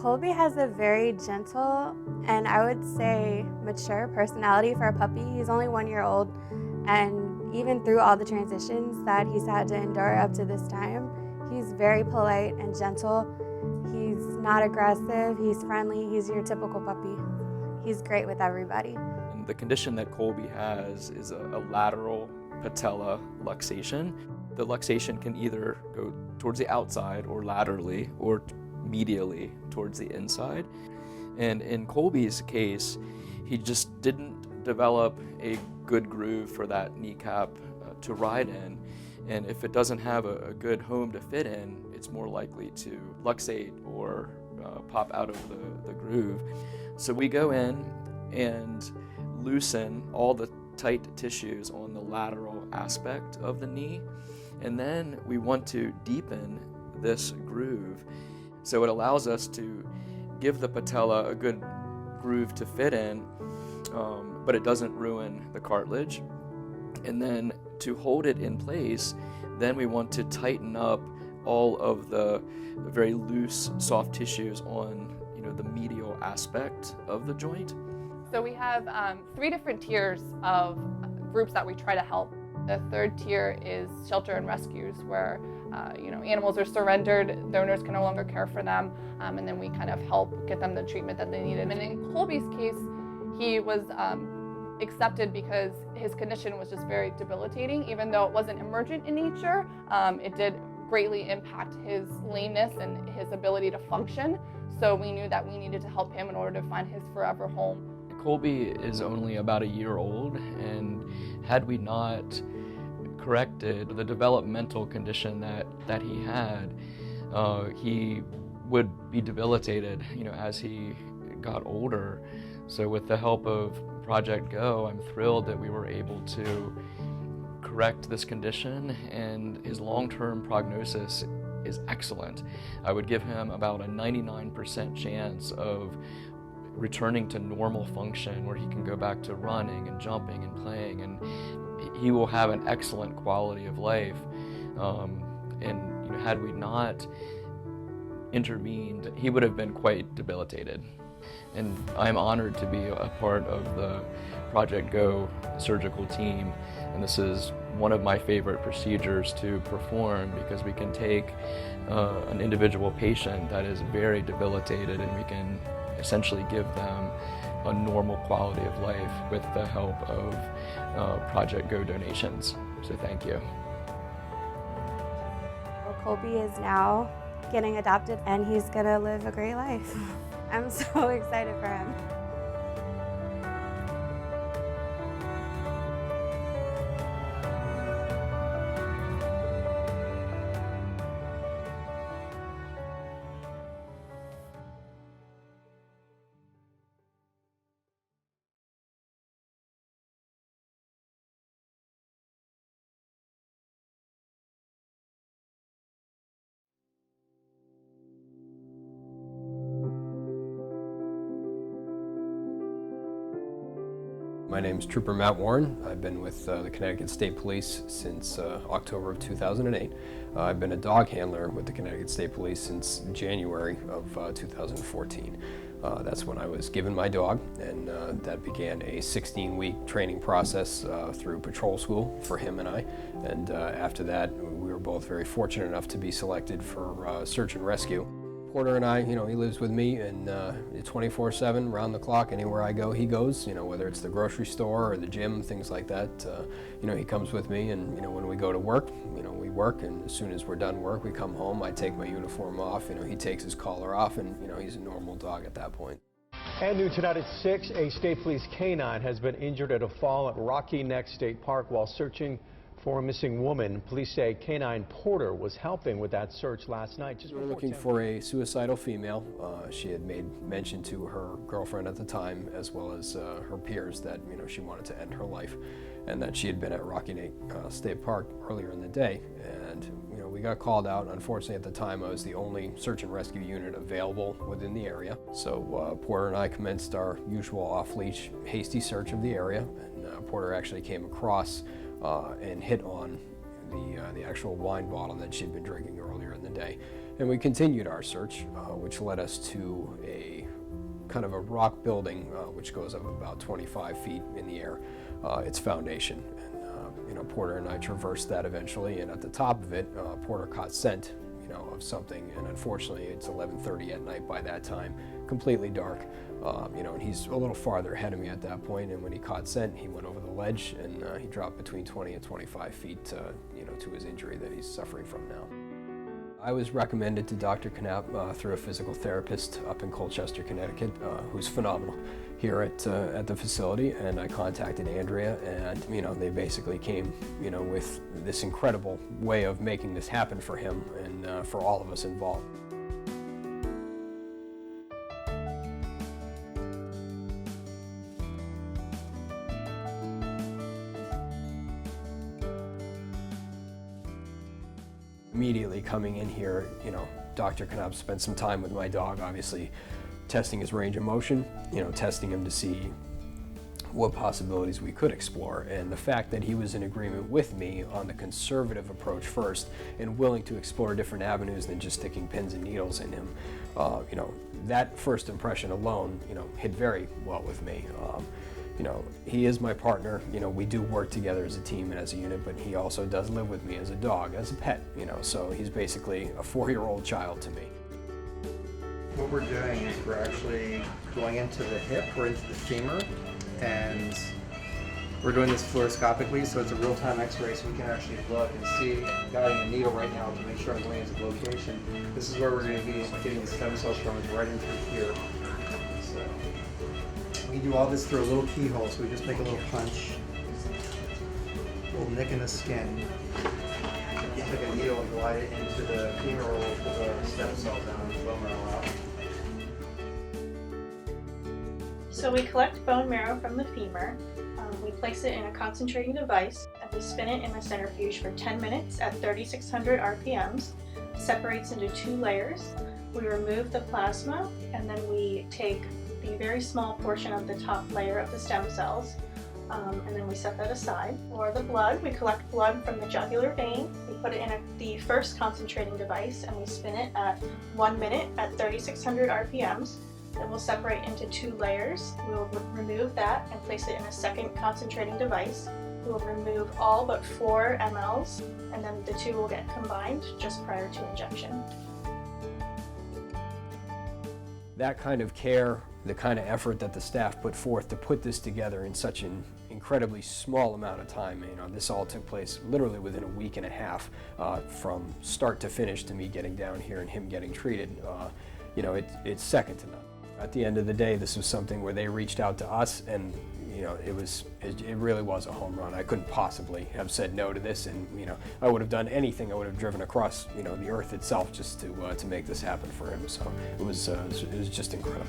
Colby has a very gentle and I would say mature personality for a puppy. He's only 1 year old, and even through all the transitions that he's had to endure up to this time, he's very polite and gentle. He's not aggressive, he's friendly, he's your typical puppy. He's great with everybody. And the condition that Colby has is a lateral patella luxation. The luxation can either go towards the outside or laterally or medially towards the inside. And in Colby's case, he just didn't develop a good groove for that kneecap to ride in. And if it doesn't have a good home to fit in, it's more likely to luxate or pop out of the groove. So we go in and loosen all the tight tissues on the lateral aspect of the knee, and then we want to deepen this groove so it allows us to give the patella a good groove to fit in, but it doesn't ruin the cartilage. And then to hold it in place, then we want to tighten up all of the very loose soft tissues on the medial aspect of the joint. So we have 3 different tiers of groups that we try to help. The third tier is shelter and rescues, where animals are surrendered, the owners can no longer care for them, and then we kind of help get them the treatment that they needed. And in Colby's case, he was accepted because his condition was just very debilitating. Even though it wasn't emergent in nature, it did greatly impact his lameness and his ability to function. So we knew that we needed to help him in order to find his forever home. Colby is only about a year old, and had we not corrected the developmental condition that he had, he would be debilitated, as he got older. So with the help of Project Go, I'm thrilled that we were able to correct this condition, and his long-term prognosis is excellent. I would give him about a 99% chance of returning to normal function, where he can go back to running and jumping and playing, and he will have an excellent quality of life. And had we not intervened, he would have been quite debilitated. And I'm honored to be a part of the Project Go surgical team, and this is one of my favorite procedures to perform, because we can take an individual patient that is very debilitated and we can essentially give them a normal quality of life with the help of Project Go donations. So thank you. Well, Colby is now getting adopted and he's gonna live a great life. I'm so excited for him. My name is Trooper Matt Warren. I've been with the Connecticut State Police since October of 2008. I've been a dog handler with the Connecticut State Police since January of 2014. That's when I was given my dog, and that began a 16-week training process through patrol school for him and I. And after that, we were both very fortunate enough to be selected for search and rescue. Porter and I, he lives with me, and 24/7, round the clock, anywhere I go, he goes. Whether it's the grocery store or the gym, things like that. He comes with me, and when we go to work, we work, and as soon as we're done work, we come home. I take my uniform off. He takes his collar off, and he's a normal dog at that point. And new tonight at 6, a state police canine has been injured at a fall at Rocky Neck State Park while searching for a missing woman. Police say canine Porter was helping with that search last night. We were looking for a suicidal female. She had made mention to her girlfriend at the time, as well as her peers, that she wanted to end her life, and that she had been at Rocky Neck State Park earlier in the day. And we got called out. Unfortunately, at the time, I was the only search and rescue unit available within the area. So Porter and I commenced our usual off-leash hasty search of the area, and Porter actually came across and hit on the actual wine bottle that she'd been drinking earlier in the day. And we continued our search, which led us to a kind of a rock building, which goes up about 25 feet in the air, its foundation. And, Porter and I traversed that eventually, and at the top of it, Porter caught scent, of something, and unfortunately it's 11:30 at night by that time, completely dark, and he's a little farther ahead of me at that point, and when he caught scent, he went over the ledge, and he dropped between 20 and 25 feet, to his injury that he's suffering from now. I was recommended to Dr. Knapp through a physical therapist up in Colchester, Connecticut, who's phenomenal here at the facility, and I contacted Andrea, and they basically came with this incredible way of making this happen for him and for all of us involved. Immediately coming in here, Dr. Knapp spent some time with my dog, obviously testing his range of motion, testing him to see what possibilities we could explore. And the fact that he was in agreement with me on the conservative approach first and willing to explore different avenues than just sticking pins and needles in him, that first impression alone, hit very well with me. He is my partner. We do work together as a team and as a unit, but he also does live with me as a dog, as a pet, so he's basically a 4-year-old child to me. What we're doing is we're actually going into the hip or into the femur, and we're doing this fluoroscopically, so it's a real-time x-ray, so we can actually look and see, guiding a needle right now to make sure I'm going into the location. This is where we're going to be getting the stem cells from, is right into here. So we do all this through a little keyhole, so we just make a little punch, a little nick in the skin. You take a needle and glide it into the femur, we'll pull the stem cells down and bone marrow out. So we collect bone marrow from the femur, we place it in a concentrating device, and we spin it in a centrifuge for 10 minutes at 3,600 RPMs, separates into 2 layers. We remove the plasma, and then we take the very small portion of the top layer of the stem cells, and then we set that aside. For the blood, we collect blood from the jugular vein, we put it in the first concentrating device, and we spin it at 1 minute at 3,600 RPMs. Then we'll separate into 2 layers. We will remove that and place it in a second concentrating device. We will remove all but 4 mLs, and then the 2 will get combined just prior to injection. That kind of care, the kind of effort that the staff put forth to put this together in such an incredibly small amount of time, this all took place literally within a week and a half from start to finish, to me getting down here and him getting treated. It's second to none. At the end of the day, this was something where they reached out to us, and it really was a home run. I couldn't possibly have said no to this, and I would have done anything. I would have driven across the earth itself just to make this happen for him. So it was just incredible.